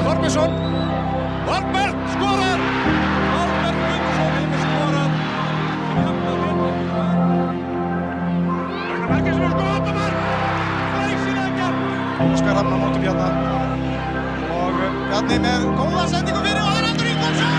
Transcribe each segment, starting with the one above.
Tormesson. Valbert skorar! Valbert Gunnarsson hefur skorað. Ragnar Bergjesson og skoðamark! Glæsilega! Óskar Rafn á móti Bjarna. Og Bjarni með góða sendingu fyrir og Haraldur Ingvarsson!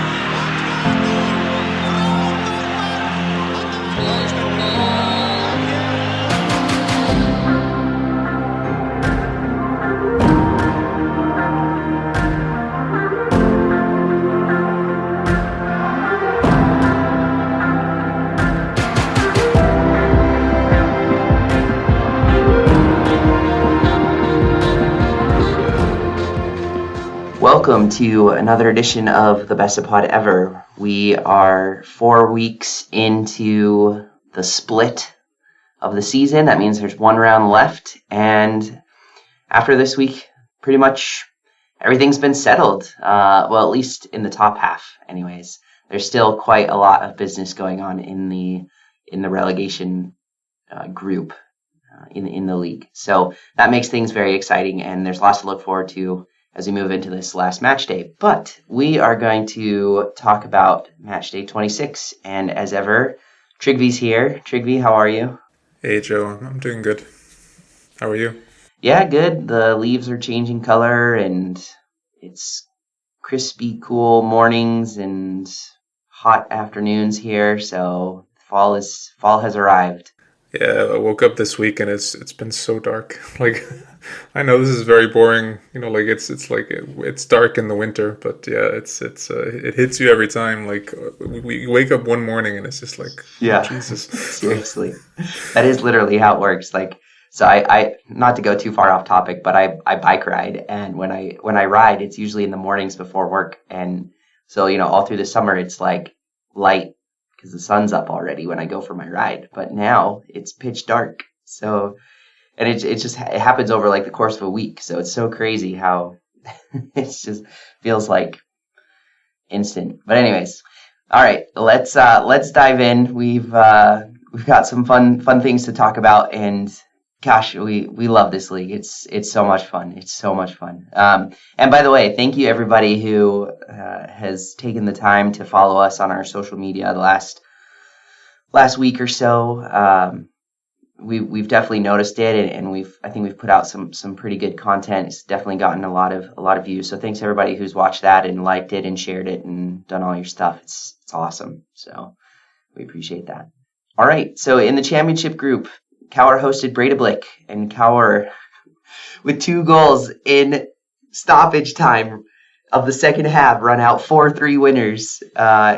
Welcome to another edition of the Best of Pod Ever. We are 4 weeks into the split of the season. That means there's one round left. And after this week, pretty much everything's been settled. Well, at least in the top half anyways. There's still quite a lot of business going on in the relegation group in the league. So that makes things very exciting, and there's lots to look forward to as we move into this last match day. But we are going to talk about match day 26. And as ever, Trygvi's here. Trygvi, how are you? Hey, Joe. I'm doing good. How are you? Yeah, good. The leaves are changing color, and it's crispy, cool mornings and hot afternoons here. So fall has arrived. Yeah, I woke up this week and it's been so dark. Like, I know this is very boring. You know, like it's dark in the winter, but yeah, it hits you every time. Like, we wake up one morning and it's just like, yeah, oh, Jesus. Seriously, that is literally how it works. Like, so I not to go too far off topic, but I bike ride, and when I ride, it's usually in the mornings before work, and so all through the summer it's like light, because the sun's up already when I go for my ride. But now it's pitch dark. So, and it happens over like the course of a week. So it's so crazy how it just feels like instant. But anyways, all right, let's dive in. We've got some fun things to talk about, and gosh, we love this league. It's so much fun. It's so much fun. And by the way, thank you everybody who has taken the time to follow us on our social media the last week or so. We've definitely noticed it, and I think we've put out some pretty good content. It's definitely gotten a lot of views. So thanks everybody who's watched that and liked it and shared it and done all your stuff. It's awesome. So we appreciate that. All right. So in the championship group, Kaur hosted Breidablik, and Kaur, with 2 goals in stoppage time of the second half, run out 4-3 winners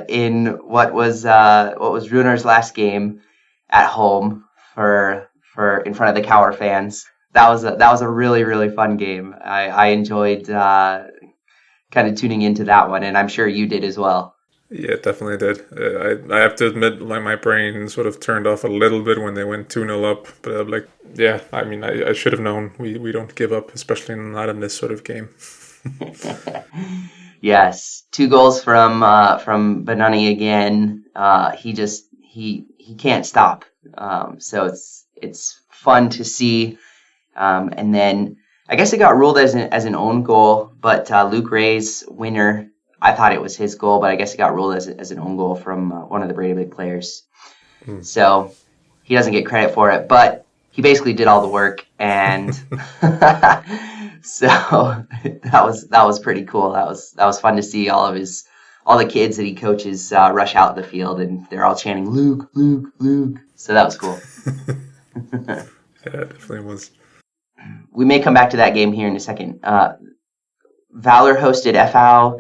in what was Runar's last game at home for in front of the Kaur fans. That was a really, really fun game. I enjoyed kind of tuning into that one, and I'm sure you did as well. Yeah, definitely did. I have to admit, like, my brain sort of turned off a little bit when they went 2-0 up. But I'm like, yeah, I mean, I should have known. We don't give up, especially not in this sort of game. Yes, 2 goals from Benani again. He can't stop. So it's fun to see. And then I guess it got ruled as an own goal, but Luke Ray's winner, I thought it was his goal, but I guess it got ruled as an own goal from one of the Breidablik players. So he doesn't get credit for it, but he basically did all the work, and so that was pretty cool. That was fun to see all the kids that he coaches rush out the field, and they're all chanting Luke, Luke, Luke. So that was cool. Yeah, it definitely was. We may come back to that game here in a second. Valor hosted FAO.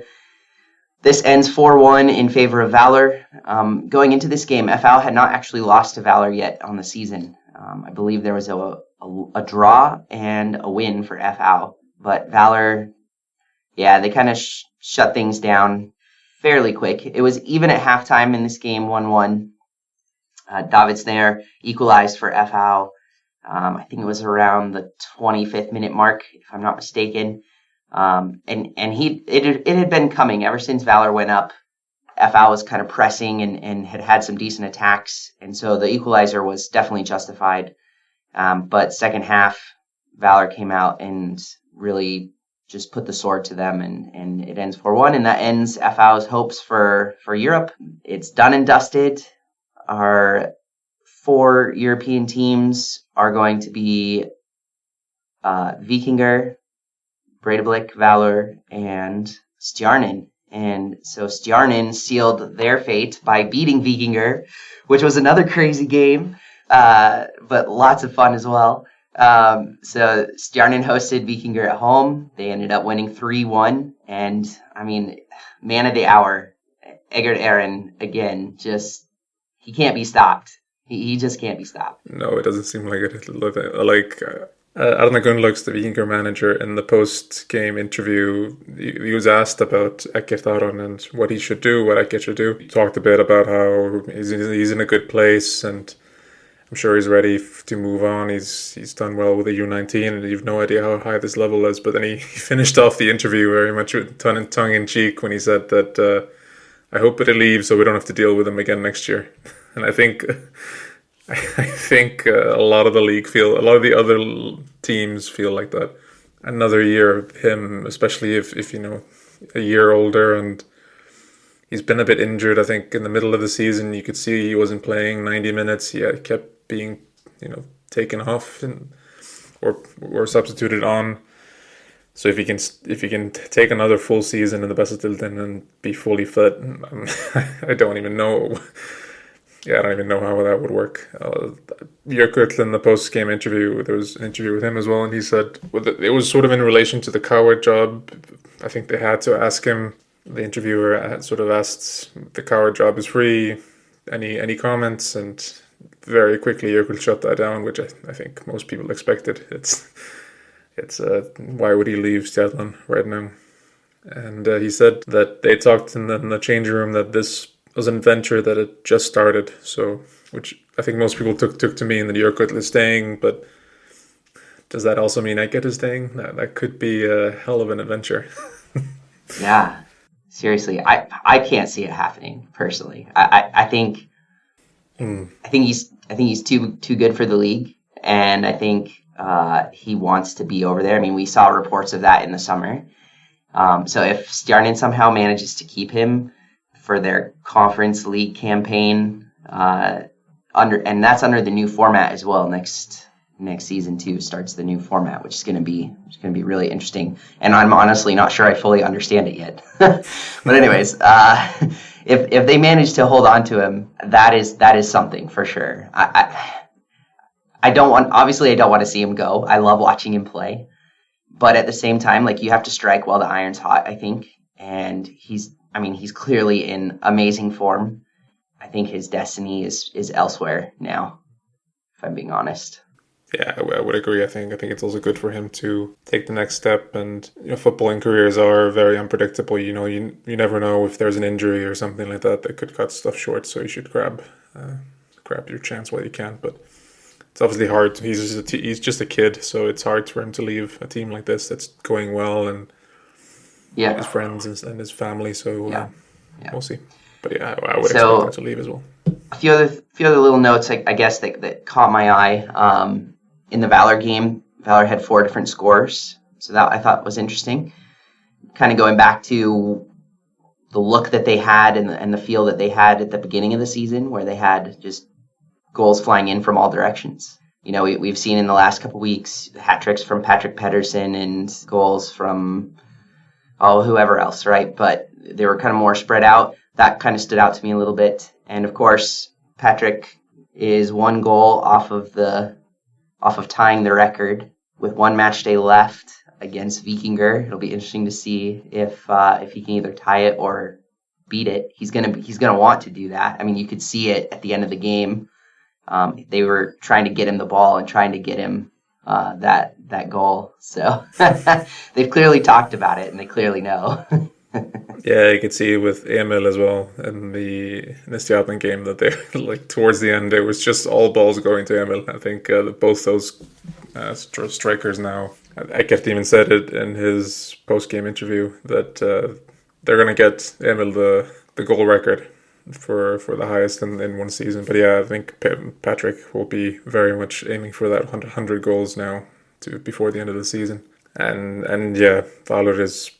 This ends 4-1 in favor of Valor. Going into this game, FAO had not actually lost to Valor yet on the season. I believe there was a draw and a win for FAO. But Valor, yeah, they kind of shut things down fairly quick. It was even at halftime in this game, 1-1. David Snaer equalized for FAO. I think it was around the 25th minute mark, if I'm not mistaken. And it had been coming ever since Valor went up. FAO was kind of pressing and had some decent attacks, and so the equalizer was definitely justified. But second half, Valor came out and really just put the sword to them, and it ends 4-1, and that ends FA's hopes for Europe. It's done and dusted. Our 4 European teams are going to be Vikinger, Breidablik, Valor, and Stjarnan. And so Stjarnan sealed their fate by beating Vikinger, which was another crazy game, but lots of fun as well. So Stjarnan hosted Vikinger at home. They ended up winning 3-1. And, I mean, man of the hour, Egert Aaron, again, just, he can't be stopped. He just can't be stopped. No, it doesn't seem like it. Like Arne Gunnlaugs, the Vikinger manager, in the post-game interview, he was asked about Eggert Aron and what he should do, what Eggert should do. He talked a bit about how he's in a good place, and I'm sure he's ready to move on. He's done well with the U19, and you've no idea how high this level is. But then he finished off the interview very much with tongue-in-cheek when he said that, I hope that he leaves so we don't have to deal with him again next year. And I think a lot of a lot of the other teams feel like that. Another year of him, especially if a year older, and he's been a bit injured. I think in the middle of the season, you could see he wasn't playing 90 minutes. He kept being, taken off or substituted on. So if he can take another full season in the Bessatilden and be fully fit, I don't even know. Yeah, I don't even know how that would work. Jökull, in the post-game interview, there was an interview with him as well, and he said it was sort of in relation to the coward job. I think they had to ask him. The interviewer had sort of asked, the coward job is free, any comments? And very quickly Jökull shut that down, which I think most people expected. It's why would he leave Stjarnan right now? And he said that they talked in the changing room that this was an adventure that had just started. So, which I think most people took to mean that Jökull is staying, but does that also mean Eggert is staying? That could be a hell of an adventure. Yeah, seriously, I can't see it happening personally. I think he's too good for the league, and I think he wants to be over there. I mean, we saw reports of that in the summer. So if Stjarnan somehow manages to keep him for their conference league campaign, and that's under the new format as well. Next season too starts the new format, which is going to be really interesting. And I'm honestly not sure I fully understand it yet. But anyways, if they manage to hold on to him, that is something for sure. I don't want to see him go. I love watching him play, but at the same time, like, you have to strike while the iron's hot, I think. And he's clearly in amazing form. I think his destiny is elsewhere now, if I'm being honest. Yeah, I would agree. I think it's also good for him to take the next step. And footballing careers are very unpredictable. You never know if there's an injury or something like that could cut stuff short. So you should grab your chance while you can. But it's obviously hard. He's just a kid, so it's hard for him to leave a team like this that's going well, and his friends and his family. So we'll see. But yeah, I would expect him to leave as well. A few other little notes, I guess, that caught my eye. In the Valor game, Valor had 4 different scores, so that I thought was interesting. Kind of going back to the look that they had and the feel that they had at the beginning of the season, where they had just goals flying in from all directions. We've seen in the last couple weeks hat-tricks from Patrick Pedersen and goals from whoever else, right? But they were kind of more spread out. That kind of stood out to me a little bit. And of course, Patrick is 1 goal off of tying the record with 1 match day left against Vikinger. It'll be interesting to see if he can either tie it or beat it. He's gonna want to do that. I mean, you could see it at the end of the game. They were trying to get him the ball and trying to get him that goal. So they've clearly talked about it, and they clearly know. Yeah, you could see with Emil as well in the Stjarnan game that they towards the end, it was just all balls going to Emil. I think both those strikers now. Eggert even said it in his post-game interview that they're going to get Emil the goal record for the highest in one season. But yeah, I think Patrick will be very much aiming for that 100 goals now before the end of the season. And yeah, Valor is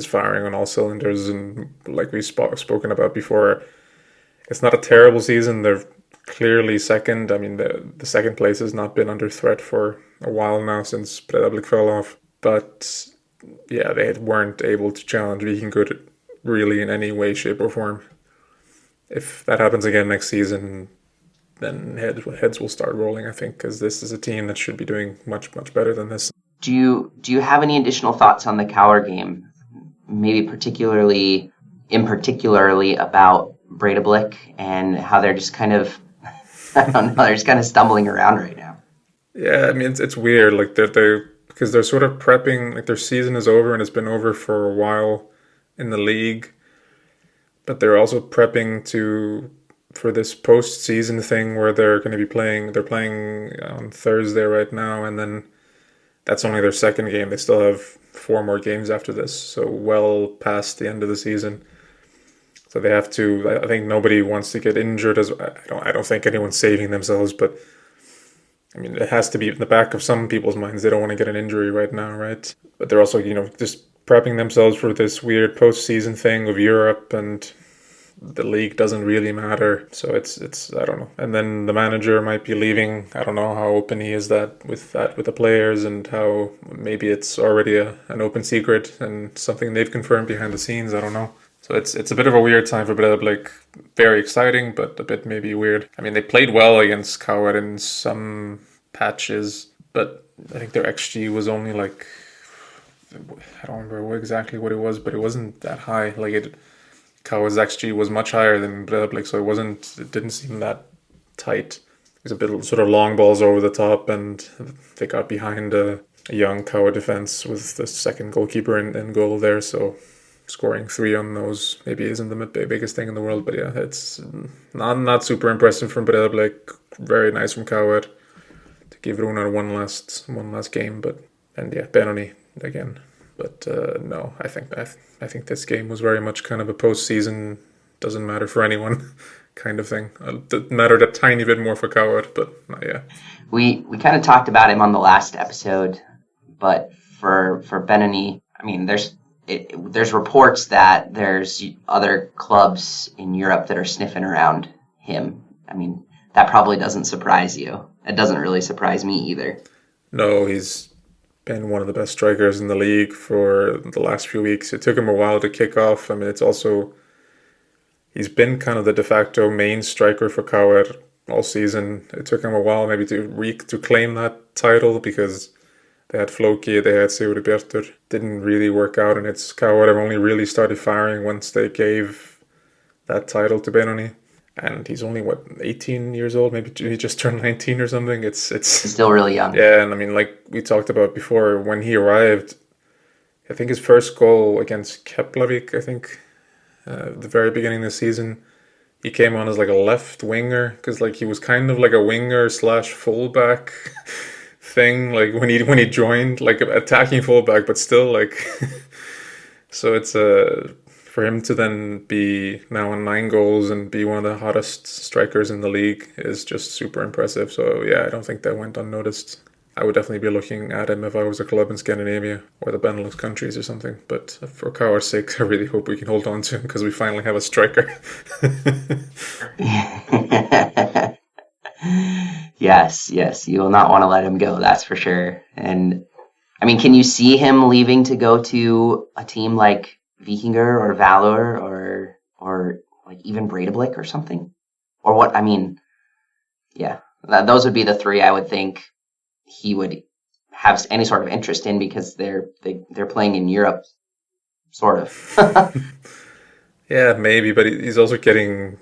firing on all cylinders, and like we've spoken about before, it's not a terrible season. They're clearly second. I mean, the second place has not been under threat for a while now since Breiðablik fell off. But yeah, they weren't able to challenge Vikingur really in any way, shape, or form. If that happens again next season, then heads will start rolling, I think, because this is a team that should be doing much, much better than this. Do you have any additional thoughts on the Cowher game? Maybe particularly about Breiðablik and how they're just kind of, I don't know, they're just kind of stumbling around right now. Yeah, I mean, it's weird. Like they're because they're sort of prepping, like their season is over and it's been over for a while in the league, but they're also prepping for this post-season thing where they're going to be playing. They're playing on Thursday right now, and then that's only their second game. They still have 4 more games after this, so well past the end of the season. So they have to. I think nobody wants to get injured. I don't think anyone's saving themselves, but I mean, it has to be in the back of some people's minds. They don't want to get an injury right now, right? But they're also, just prepping themselves for this weird post-season thing of Europe, and the league doesn't really matter. So it's I don't know. And then the manager might be leaving. I don't know how open he is with the players, and how maybe it's already an open secret and something they've confirmed behind the scenes. I don't know. So it's a bit of a weird time for Breiðablik. Very exciting, but a bit maybe weird. I mean, they played well against Cowher in some patches, but I think their XG was only like, I don't remember exactly what it was, but it wasn't that high. Like Cowher's XG was much higher than Breiðablik, so it didn't seem that tight. It was a bit sort of long balls over the top, and they got behind a young Cowher defense with the second goalkeeper in goal there, so scoring 3 on those maybe isn't the biggest thing in the world, but yeah, it's not super impressive from Breiðablik. Very nice from Cowher to give Rúnar one last game, and yeah, Benoni again. But no, I think this game was very much kind of a postseason, doesn't matter for anyone kind of thing. It mattered a tiny bit more for Cowher, but yeah. We kind of talked about him on the last episode, but for Benoni, I mean, there's reports that there's other clubs in Europe that are sniffing around him. I mean, that probably doesn't surprise you. It doesn't really surprise me either. No, he's been one of the best strikers in the league for the last few weeks. It took him a while to kick off. I mean, it's also, he's been kind of the de facto main striker for Cowher all season. It took him a while maybe to claim that title, because they had Floki, they had Sigurbjartur. Didn't really work out, and it's Cowher have only really started firing once they gave that title to Benoni. And he's only, 18 years old? Maybe he just turned 19 or something. It's still really young. Yeah, and I mean, like we talked about before, when he arrived, I think his first goal against Keflavik, I think, the very beginning of the season, he came on as like a left winger, because like he was kind of like a winger / fullback thing, like when he joined, like attacking fullback, but still like so it's for him to then be now on 9 goals and be one of the hottest strikers in the league is just super impressive. So yeah, I don't think that went unnoticed. I would definitely be looking at him if I was a club in Scandinavia or the Benelux countries or something. But for Cowher's sake, I really hope we can hold on to him, because we finally have a striker. Yes, you will not want to let him go, that's for sure. And I mean, can you see him leaving to go to a team like Vikingur or Valor or like even Breiðablik or something? Or what? I mean, yeah, those would be the 3 I would think he would have any sort of interest in, because they're playing in Europe, sort of. Yeah, maybe, but he's also getting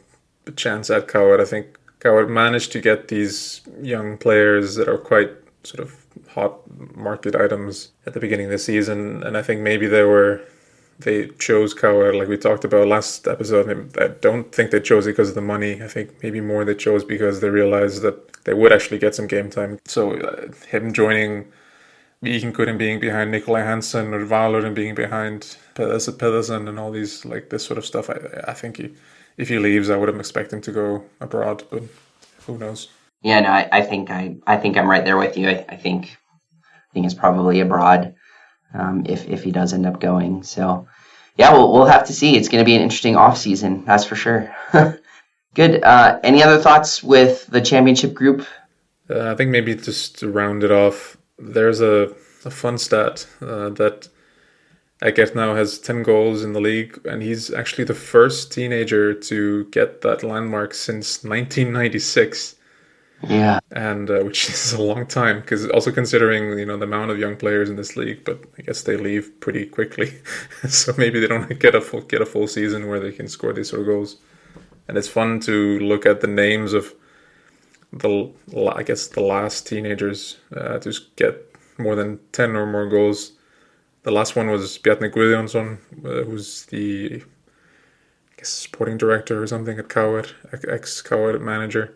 a chance at Cowher. I think Cowher managed to get these young players that are quite sort of hot market items at the beginning of the season, and I think maybe they chose Cowher, like we talked about last episode. I don't think they chose it because of the money. I think maybe more they chose because they realized that they would actually get some game time. So him joining Vikingur and being behind Nikolai Hansen, or Valur and being behind Pedersen and all these, like this sort of stuff, I think if he leaves, I would expect him to go abroad, but who knows? Yeah, no, I think I'm right there with you. I think think is probably abroad if he does end up going. So, yeah, we'll have to see. It's going to be an interesting off season, that's for sure. Good. Any other thoughts with the championship group? I think maybe just to round it off, there's a fun stat that Eckert now has 10 goals in the league, and he's actually the first teenager to get that landmark since 1996. Yeah. And which is a long time, because also considering the amount of young players in this league, but I guess they leave pretty quickly, so maybe they don't get a full season where they can score these sort of goals. And it's fun to look at the names of the last teenagers to get more than 10 or more goals. The last one was Bjarne Guðjónsson, who's the sporting director or something at KR, ex-KR manager.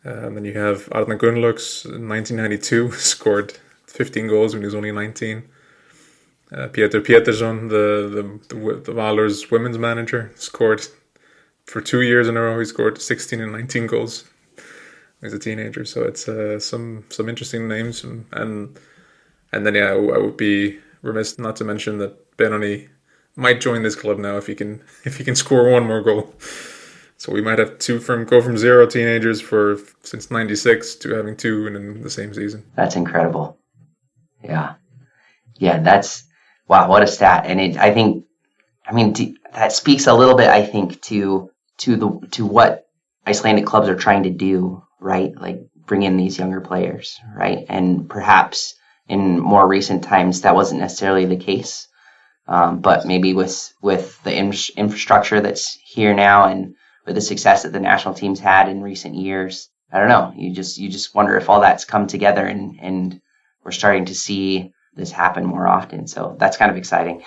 And then you have Arne Gunnlaugs in 1992, scored 15 goals when he was only 19. Pétur Pétursson, the Valur's women's manager, scored for 2 years in a row. He scored 16 and 19 goals as a teenager. So it's some interesting names, and then I would be remiss not to mention that Benoni might join this club now if he can score one more goal. So we might have go from 0 teenagers since 96 to having 2 in the same season. That's incredible. Yeah, that's wow. What a stat! And that speaks a little bit, I think, to what Icelandic clubs are trying to do, right? Like bring in these younger players, right? And perhaps in more recent times that wasn't necessarily the case, but maybe with the infrastructure that's here now and with the success that the national teams had in recent years, I don't know. You just wonder if all that's come together and we're starting to see this happen more often. So that's kind of exciting.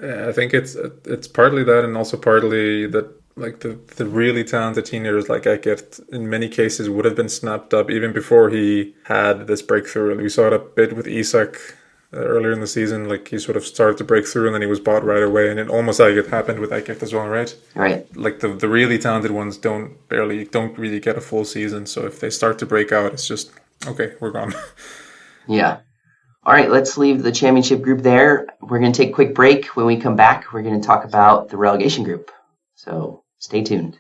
I think it's partly that, and also partly that, like the really talented teenagers like Eckert in many cases would have been snapped up even before he had this breakthrough. And we saw it a bit with Isak earlier in the season. Like he sort of started to break through and then he was bought right away. And it almost like it happened with Eckert as well, right? Right. Like the really talented ones don't really get a full season. So if they start to break out, it's just, okay, we're gone. Yeah. All right, let's leave the championship group there. We're going to take a quick break. When we come back, we're going to talk about the relegation group. So stay tuned.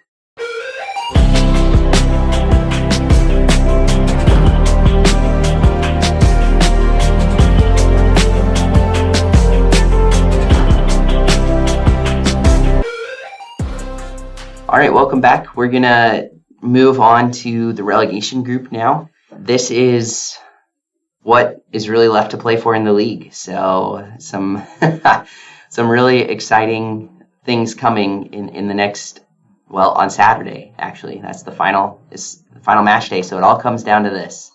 All right, welcome back. We're going to move on to the relegation group now. This is what is really left to play for in the league. So some really exciting things coming in the next, well, on Saturday, actually. That's the final match day, so it all comes down to this.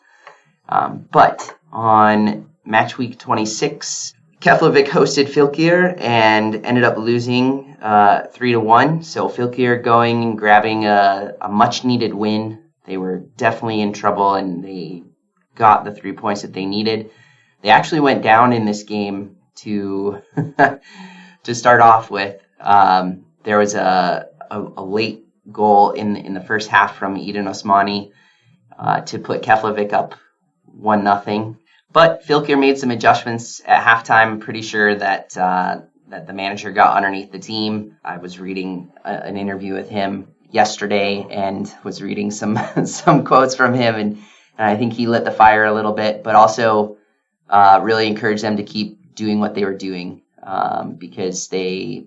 But on match week 26, Keflavik hosted Fylkir and ended up losing 3-1. So Fylkir going and grabbing a much-needed win. They were definitely in trouble, and they got the 3 points that they needed. They actually went down in this game to start off with. There was a late goal in the first half from Eden Osmani to put Keflavik up 1-0. But Fylkir made some adjustments at halftime. I'm pretty sure that the manager got underneath the team. I was reading an interview with him yesterday and was reading some quotes from him, and I think he lit the fire a little bit, but also really encouraged them to keep doing what they were doing because they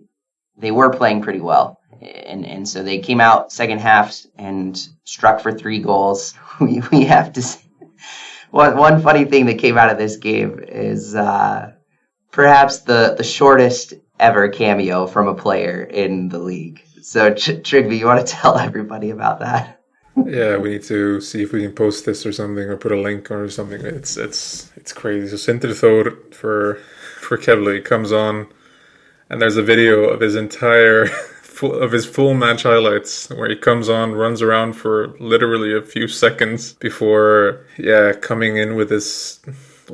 were playing pretty well. And so they came out second half and struck for 3 goals. We have to say, one funny thing that came out of this game is perhaps the shortest ever cameo from a player in the league. So Trygve, you want to tell everybody about that? Yeah, we need to see if we can post this or something, or put a link or something. It's crazy. So Sindri Thor for Keflavík comes on, and there's a video of his full match highlights where he comes on, runs around for literally a few seconds before coming in with this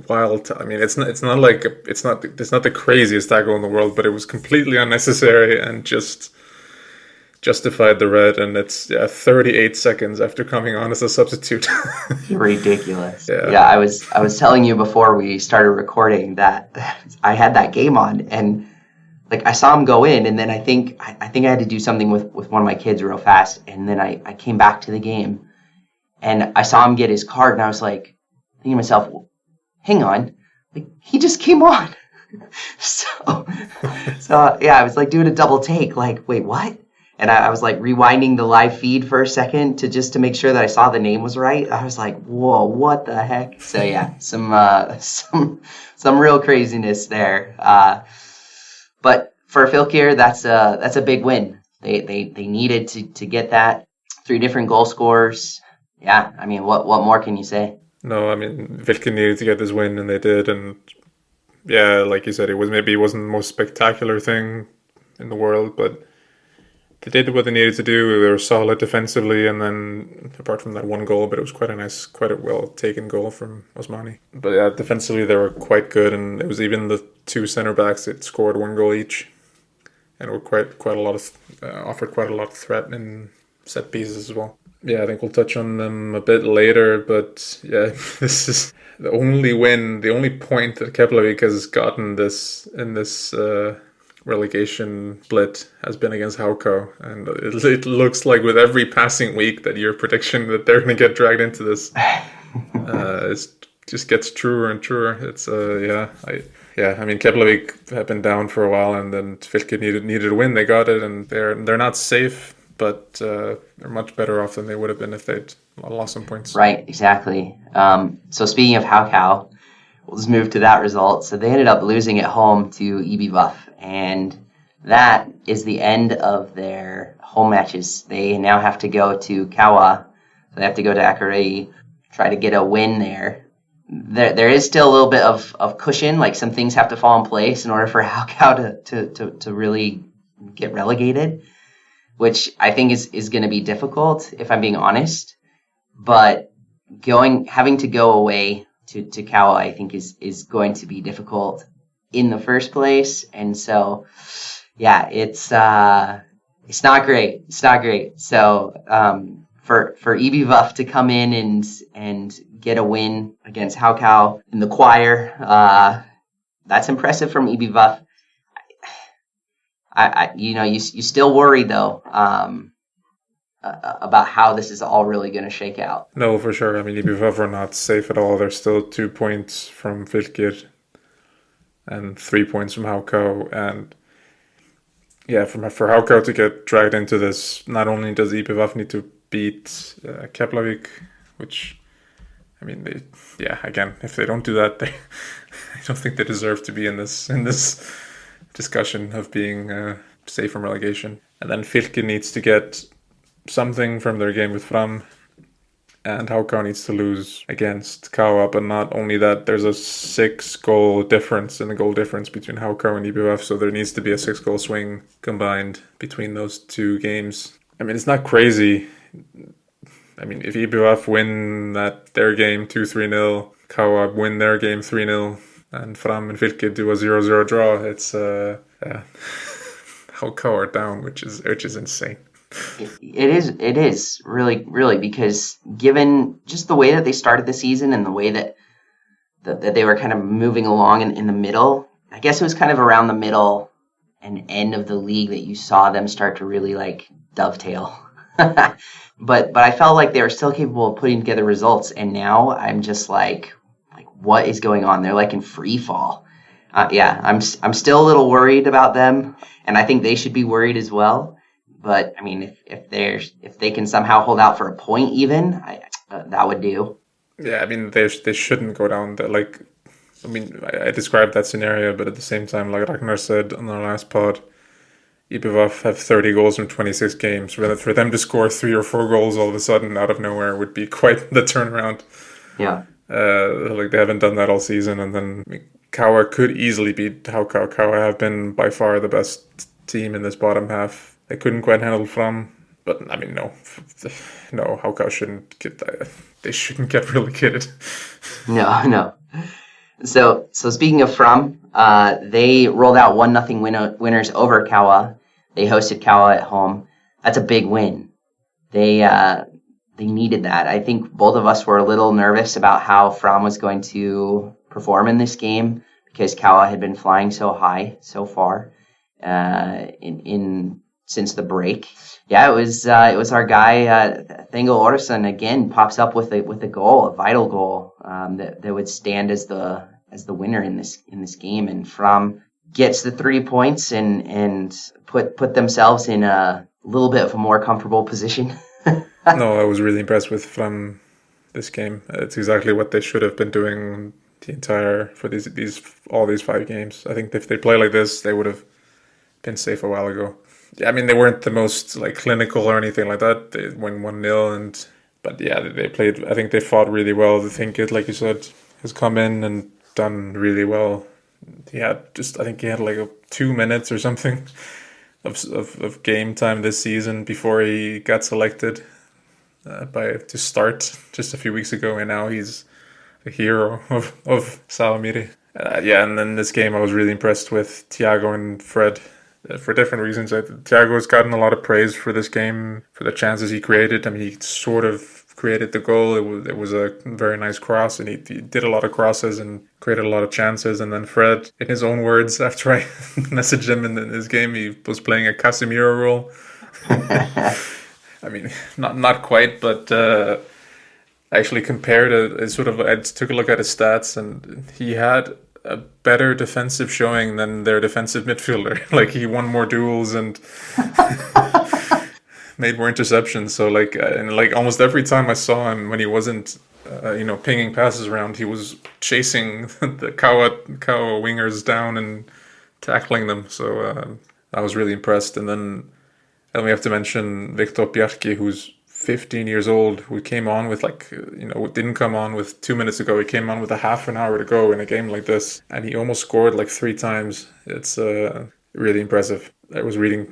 wild. I mean, it's not the craziest tackle in the world, but it was completely unnecessary and just justified the red, and it's 38 seconds after coming on as a substitute. Ridiculous. Yeah. Yeah, I was telling you before we started recording that I had that game on, and like I saw him go in, and then I think I had to do something with one of my kids real fast, and then I came back to the game, and I saw him get his card, and I was like thinking to myself, hang on, like he just came on. so yeah, I was like doing a double take, like, wait, what? And I was like rewinding the live feed for a second to make sure that I saw the name was right. I was like, whoa, what the heck? So yeah, some real craziness there. But for Fylkir, that's a big win. They needed to get that. 3 different goal scorers. Yeah, I mean, what more can you say? No, I mean, Fylkir needed to get this win, and they did. And yeah, like you said, it wasn't the most spectacular thing in the world, but they did what they needed to do. They were solid defensively, and then apart from that one goal, but it was quite a well taken goal from Osmani. But yeah, defensively they were quite good, and it was even the 2 center backs that scored 1 goal each, and were quite a lot of offered quite a lot of threat in set pieces as well. Yeah, I think we'll touch on them a bit later, but yeah, this is the only point that Keflavik has gotten in this relegation split has been against Haukau, and it looks like with every passing week that your prediction that they're going to get dragged into this just gets truer and truer. It's I mean, Keflavik have been down for a while, and then Fylkir needed a win. They got it, and they're not safe, but they're much better off than they would have been if they'd lost some points. Right, exactly. So speaking of Haukau, we'll just move to that result. So they ended up losing at home to EBVUF, and that is the end of their home matches. They now have to go to Kawa. So they have to go to Akureyri, try to get a win there. There is still a little bit of cushion, like some things have to fall in place in order for Haukau to really get relegated, which I think is going to be difficult, if I'm being honest. But having to go away to Kawa, I think is going to be difficult in the first place. And so, yeah, it's not great. It's not great. So for EBVUF to come in and get a win against Haukau in the choir, that's impressive from EBVUF. You still worry though about how this is all really going to shake out. No, for sure. I mean, EBVUF are not safe at all. They're still 2 points from Fylkir and 3 points from Haukau. And yeah, for Haukau to get dragged into this, not only does EBVUF need to beat Keflavik, which, I mean, again, if they don't do that, I don't think they deserve to be in this discussion of being safe from relegation. And then Fylkir needs to get something from their game with Fram, and Haukau needs to lose against Kawa. But not only that, there's a 6-goal difference in the goal difference between Haukau and EBVUF, so there needs to be a 6-goal swing combined between those 2 games. I mean, it's not crazy. I mean, if EBVUF win their game 2-3-0, Kawa win their game 3-0, and Fram and Fylkir do a 0-0 draw, it's Haukau are down, which is insane. It is really, because given just the way that they started the season and the way that they were kind of moving along in the middle, I guess it was kind of around the middle and end of the league that you saw them start to really like dovetail. But I felt like they were still capable of putting together results, and now I'm just like what is going on? They're like in free fall. I'm still a little worried about them, and I think they should be worried as well. But I mean, if they can somehow hold out for a point, even that would do. Yeah, I mean, they shouldn't go down. Like, I mean, I described that scenario, but at the same time, like Ragnar said on our last pod, EBVUF have 30 goals from 26 games. For them to score 3 or 4 goals all of a sudden out of nowhere would be quite the turnaround. Yeah. Like they haven't done that all season, and then Kawa could easily beat Haukau. Kawa have been by far the best team in this bottom half. They couldn't quite handle Fram, but I mean, no, Haukau shouldn't get that. They shouldn't get relegated. No. So speaking of Fram, they rolled out 1-0 winners over Kawa. They hosted Kawa at home. that's a big win. They needed that. I think both of us were a little nervous about how Fram was going to perform in this game because Kawa had been flying so high so far in since the break. Yeah, it was our guy Thengel Orson again pops up with a goal, a vital goal that would stand as the winner in this game, and Fram gets the 3 points and put themselves in a little bit of a more comfortable position. No, I was really impressed with Fram this game. It's exactly what they should have been doing all these 5 games. I think if they play like this, they would have been safe a while ago. I mean, they weren't the most like clinical or anything like that. They won 1-0, but yeah, they played. I think they fought really well. The Thinkit, like you said, has come in and done really well. I think he had like 2 minutes or something of game time this season before he got selected to start just a few weeks ago, and now he's a hero of Salamiri. And then this game I was really impressed with Thiago and Fred for different reasons. Thiago's gotten a lot of praise for this game, for the chances he created. I mean, he sort of created the goal. It was a very nice cross, and he did a lot of crosses and created a lot of chances. And then Fred, in his own words, after I messaged him in his game, he was playing a Casemiro role. I mean, not quite, but I actually compared I took a look at his stats, and he had a better defensive showing than their defensive midfielder. Like, he won more duels and made more interceptions. So almost every time I saw him when he wasn't pinging passes around, he was chasing the Kawa wingers down and tackling them. So I was really impressed. And then we have to mention Viktor Bjarki, who's 15 years old, who came on with didn't come on with 2 minutes ago. He came on with a half an hour to go in a game like this, and he almost scored like 3 times. It's really impressive. I was reading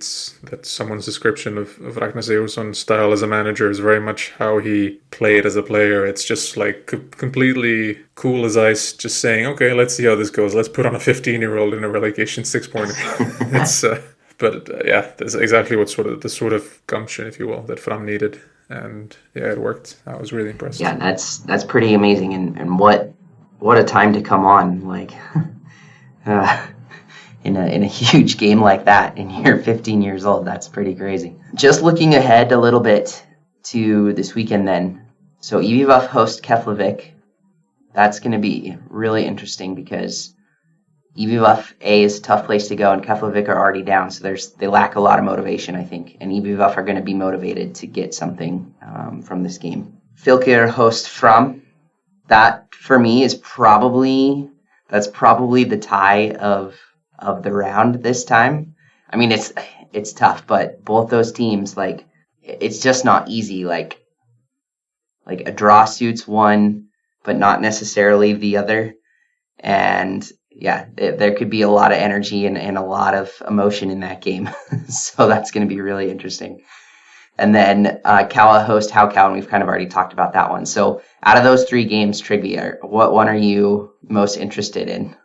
that someone's description of Ragnar Sigurdsson's style as a manager is very much how he played as a player. It's just like completely cool as ice, just saying, okay, let's see how this goes. Let's put on a 15-year-old in a relegation 6-pointer. That's exactly the sort of gumption, if you will, that Fram needed. And yeah, it worked. I was really impressed. Yeah, that's pretty amazing. And what a time to come on, like in a huge game like that, and you're 15 years old. That's pretty crazy. Just looking ahead a little bit to this weekend then. So EBVF host Keflavik. That's going to be really interesting because EBVF A is a tough place to go, and Keflavik are already down, so they lack a lot of motivation, I think. And EBVF are going to be motivated to get something from this game. Fylkir host Fram. That for me is probably the tie of the round this time. I mean, it's tough, but both those teams, like, it's just not easy. Like a draw suits one, but not necessarily the other. And yeah, there could be a lot of energy and a lot of emotion in that game. So that's going to be really interesting. And then Kawa host Haukau, and we've kind of already talked about that one. So out of those 3 games, Trygve, what one are you most interested in?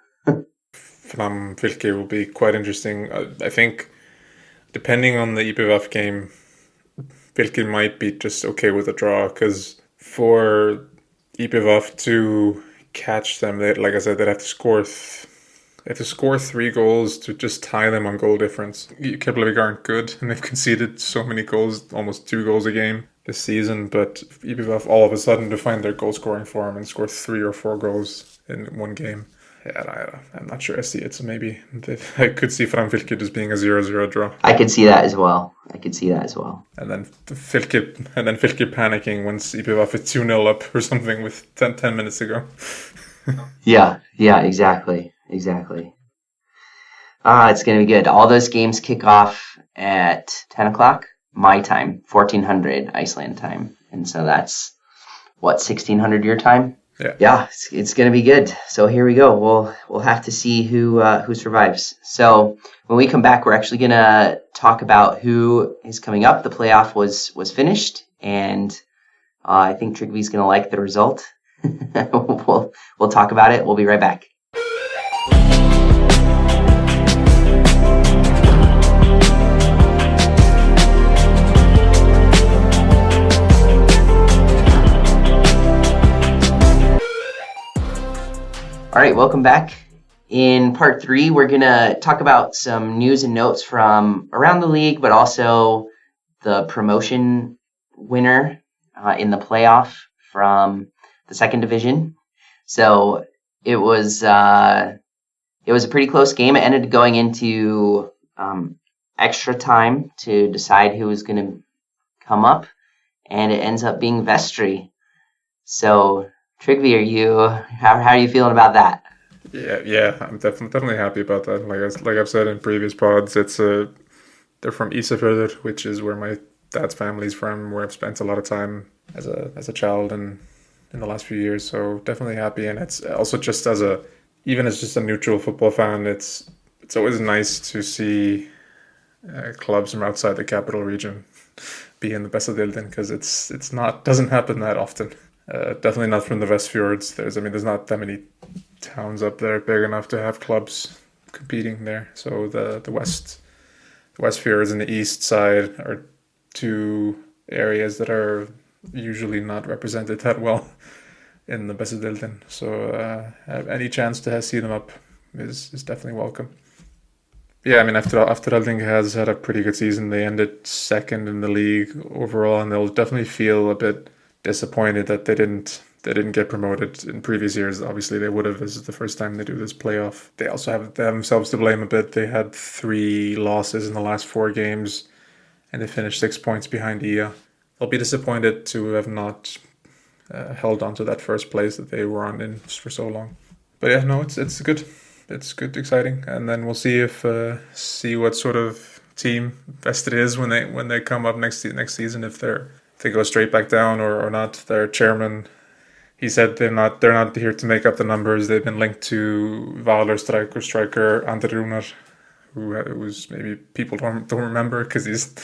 Fram Fylkir will be quite interesting. I think depending on the EBVF game, Fylkir might be just okay with a draw, because for EBVF to catch them, like I said, they'd have to score 3 goals to just tie them on goal difference. Keflavik aren't good, and they've conceded so many goals, almost 2 goals a game this season, but EBVF all of a sudden to find their goal scoring form and score 3 or 4 goals in one game. Yeah, I'm not sure I see it, so maybe I could see Fram Fylkir just being a 0-0 draw. I could see that as well. And then Fylkir panicking once EBVF is 2-0 up or something with 10 minutes to go. Yeah, exactly. It's going to be good. All those games kick off at 10 o'clock, my time, 1400 Iceland time. And so that's, 1600 your time? Yeah, it's going to be good. So here we go. We'll have to see who survives. So when we come back, we're actually going to talk about who is coming up. The playoff was finished, and I think Trygve's going to like the result. We'll talk about it. We'll be right back. right, welcome back. In part 3, we're going to talk about some news and notes from around the league, but also the promotion winner in the playoff from the second division. So it was a pretty close game. It ended going into extra time to decide who was going to come up, and it ends up being Vestry. So Trygve, how are you feeling about that? Yeah, I'm definitely happy about that. Like I've said in previous pods, they're from Isafjordur, which is where my dad's family's from, where I've spent a lot of time as a child and in the last few years. So definitely happy, and it's also just even as just a neutral football fan, it's always nice to see clubs from outside the capital region be in the Bessadeildin, because doesn't happen that often. Definitely not from the Westfjords. There's not that many towns up there big enough to have clubs competing there. So the Westfjords and the east side are two areas that are usually not represented that well in the Bessadeildin. So any chance to see them up is definitely welcome. Yeah, I mean, Afturhalding has had a pretty good season. They ended second in the league overall, and they'll definitely feel a bit disappointed that they didn't get promoted in previous years. Obviously, they would have. This is the first time they do this playoff. They also have themselves to blame a bit. They had 3 losses in the last 4 games, and they finished 6 points behind Ia. They'll be disappointed to have not held on to that first place that they were on for so long. But yeah, no, it's good. It's good, exciting, and then we'll see see what sort of team Vestri is when they come up next season. If they go straight back down or not. Their chairman, he said they're not here to make up the numbers. They've been linked to Valur striker Andri Rúnar, who was, maybe people don't remember because he's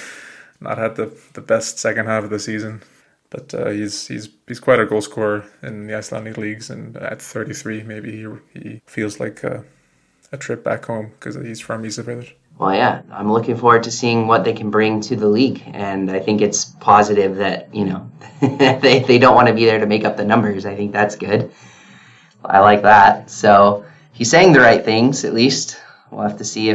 not had the best second half of the season. But he's quite a goal scorer in the Icelandic leagues, and at 33, maybe he feels like a trip back home because he's from Ísafjörður. Well, yeah, I'm looking forward to seeing what they can bring to the league, and I think it's positive that they don't want to be there to make up the numbers. I think that's good. I like that. So he's saying the right things, at least. We'll have to see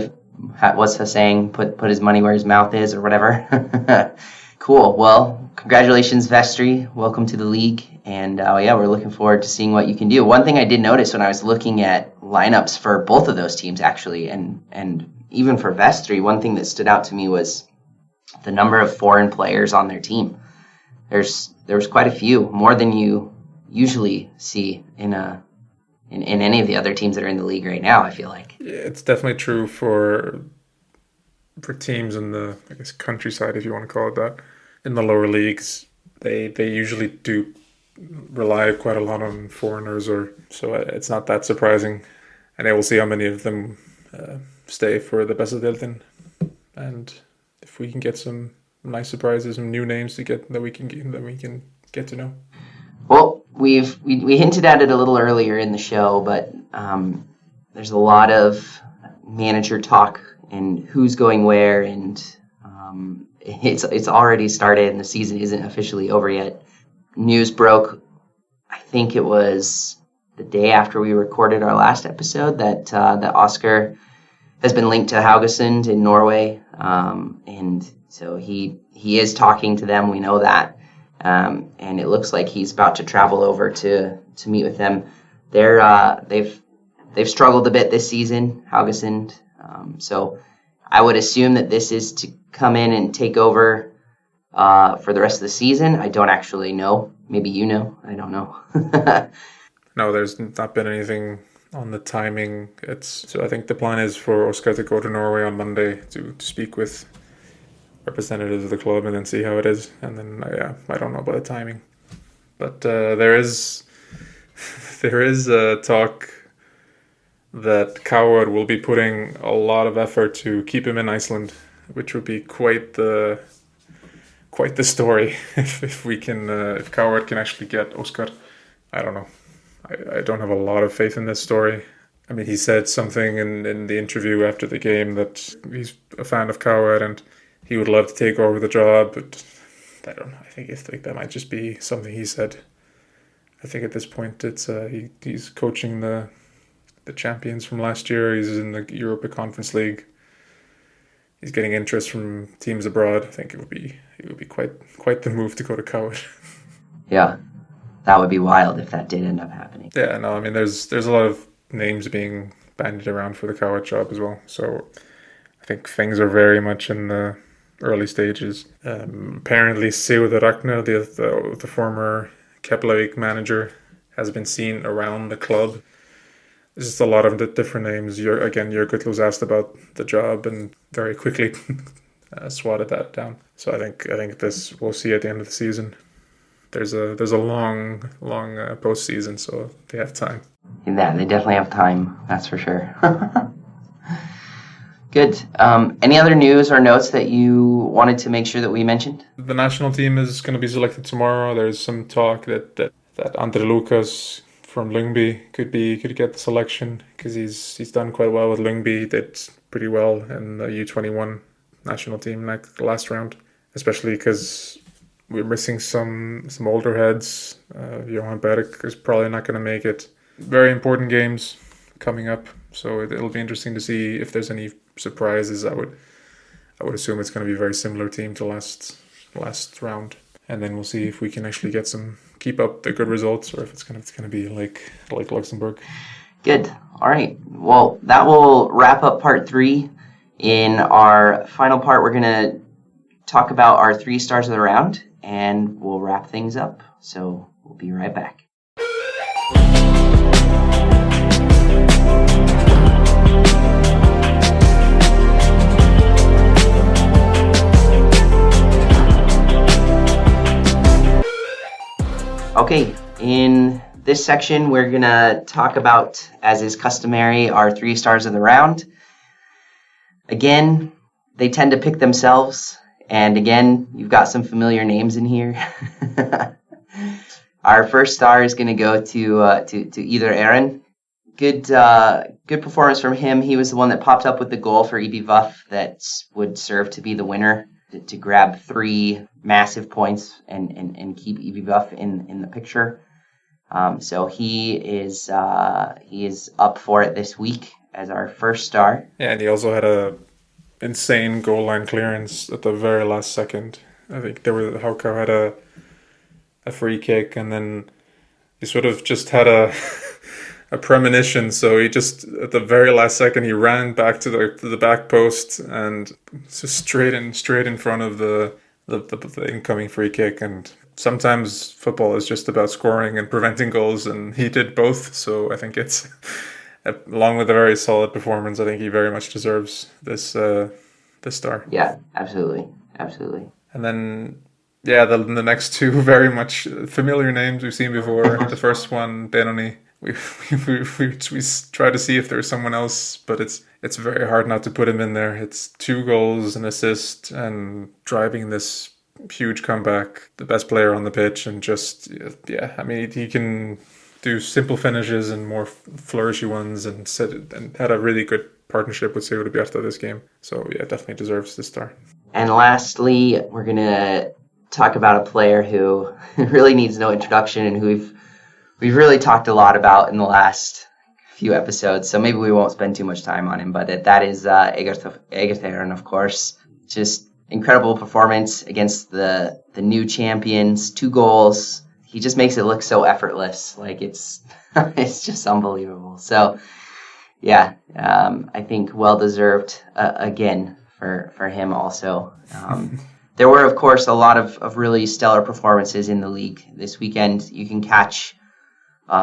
what's the saying, put his money where his mouth is or whatever. Cool. Well, congratulations, Vestry. Welcome to the league. And we're looking forward to seeing what you can do. One thing I did notice when I was looking at lineups for both of those teams, actually, and even for Vestry, one thing that stood out to me was the number of foreign players on their team. There was quite a few, more than you usually see in any of the other teams that are in the league right now, I feel like. Yeah, it's definitely true for teams in the, I guess, countryside, if you want to call it that. In the lower leagues, they usually do rely quite a lot on foreigners, so it's not that surprising. And we'll see how many of them stay for the Bessadeildin, and if we can get some nice surprises, some new names that we can get to know. Well, we hinted at it a little earlier in the show, but there's a lot of manager talk and who's going where, and it's already started, and the season isn't officially over yet. News broke, I think it was the day after we recorded our last episode, that Oscar has been linked to Haugesund in Norway, and so he is talking to them. We know that, and it looks like he's about to travel over to meet with them. They've struggled a bit this season, Haugesund. So I would assume that this is to come in and take over for the rest of the season. I don't actually know. Maybe you know. I don't know. No, there's not been anything on the timing. So I think the plan is for Oscar to go to Norway on Monday to speak with representatives of the club and then see how it is. And then I don't know about the timing, but there is talk that Coward will be putting a lot of effort to keep him in Iceland, which would be quite the story if Coward can actually get Oscar. I don't know. I don't have a lot of faith in this story. I mean, he said something in the interview after the game that he's a fan of Coward and he would love to take over the job, but I don't know. I think that might just be something he said. I think at this point it's he's coaching the the champions from last year. He's in the Europa Conference League. He's getting interest from teams abroad. I think it would be quite the move to go to Cowett. Yeah, that would be wild if that did end up happening. Yeah, no, I mean there's a lot of names being bandied around for the Cowett job as well. So I think things are very much in the early stages. Apparently, Seoud Rakne, the former Keflavik manager, has been seen around the club. There's just a lot of different names. Jurgut was asked about the job and very quickly swatted that down. So I think this we'll see at the end of the season. There's a long postseason, so they have time. Yeah, they definitely have time. That's for sure. Good. Any other news or notes that you wanted to make sure that we mentioned? The national team is going to be selected tomorrow. There's some talk that Andre Lucas from Lyngby could get the selection because he's done quite well with Lyngby. He did pretty well in the U21 national team like the last round, especially because we're missing some older heads. Johan Berg is probably not going to make it. Very important games coming up, so it'll be interesting to see if there's any surprises. I would assume it's going to be a very similar team to last round, and then we'll see if we can actually keep up the good results, or if it's going to be like Luxembourg. Good. All right. Well, that will wrap up part 3. In our final part, we're going to talk about our 3 stars of the round, and we'll wrap things up. So we'll be right back. Okay, in this section, we're going to talk about, as is customary, our 3 stars of the round. Again, they tend to pick themselves. And again, you've got some familiar names in here. Our first star is going to go to either Aaron. Good performance from him. He was the one that popped up with the goal for EB Vuff that would serve to be the winner, to grab 3 massive points and keep EB Vuff in the picture. So he is up for it this week as our first star. Yeah, and he also had a insane goal line clearance at the very last second. I think Haukau had a free kick, and then he sort of just had a premonition. So he just at the very last second he ran back to the back post and just straight in front of the incoming free kick. And sometimes football is just about scoring and preventing goals, and he did both. So I think it's, along with a very solid performance, I think he very much deserves this star. Yeah, absolutely. And then, yeah, the next 2 very much familiar names we've seen before. The first one, Benoni. We try to see if there's someone else, but it's very hard not to put him in there. It's 2 goals, an assist, and driving this huge comeback. The best player on the pitch, and just, yeah, I mean, he can do simple finishes and more flourishy ones, and had a really good partnership with Seoud Bjarta this game. So yeah, definitely deserves this star. And lastly, we're going to talk about a player who really needs no introduction and who we've really talked a lot about in the last few episodes. So maybe we won't spend too much time on him, but that is Egert, of course. Just incredible performance against the new champions, 2 goals. He just makes it look so effortless. Like it's just unbelievable. So yeah, I think well deserved again for him also. There were, of course, a lot of really stellar performances in the league this weekend. You can catch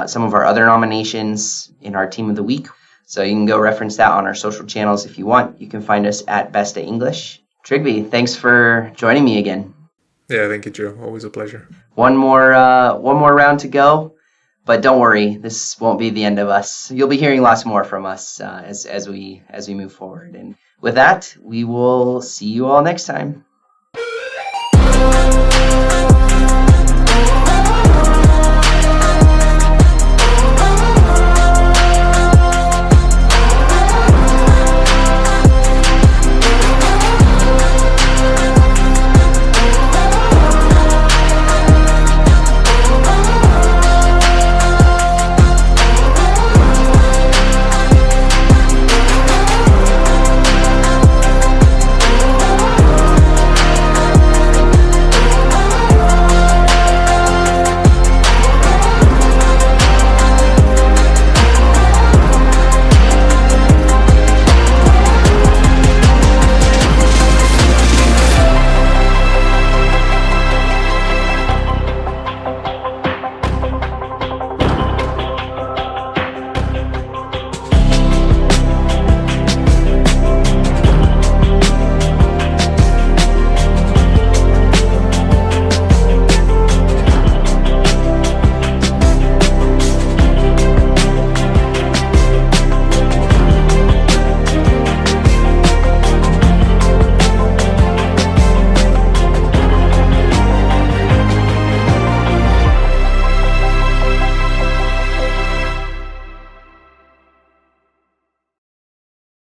some of our other nominations in our Team of the Week. So you can go reference that on our social channels if you want. You can find us at Besta English. Trygve, thanks for joining me again. Yeah, thank you, Joe. Always a pleasure. One more round to go, but don't worry, this won't be the end of us. You'll be hearing lots more from us as we move forward. And with that, we will see you all next time.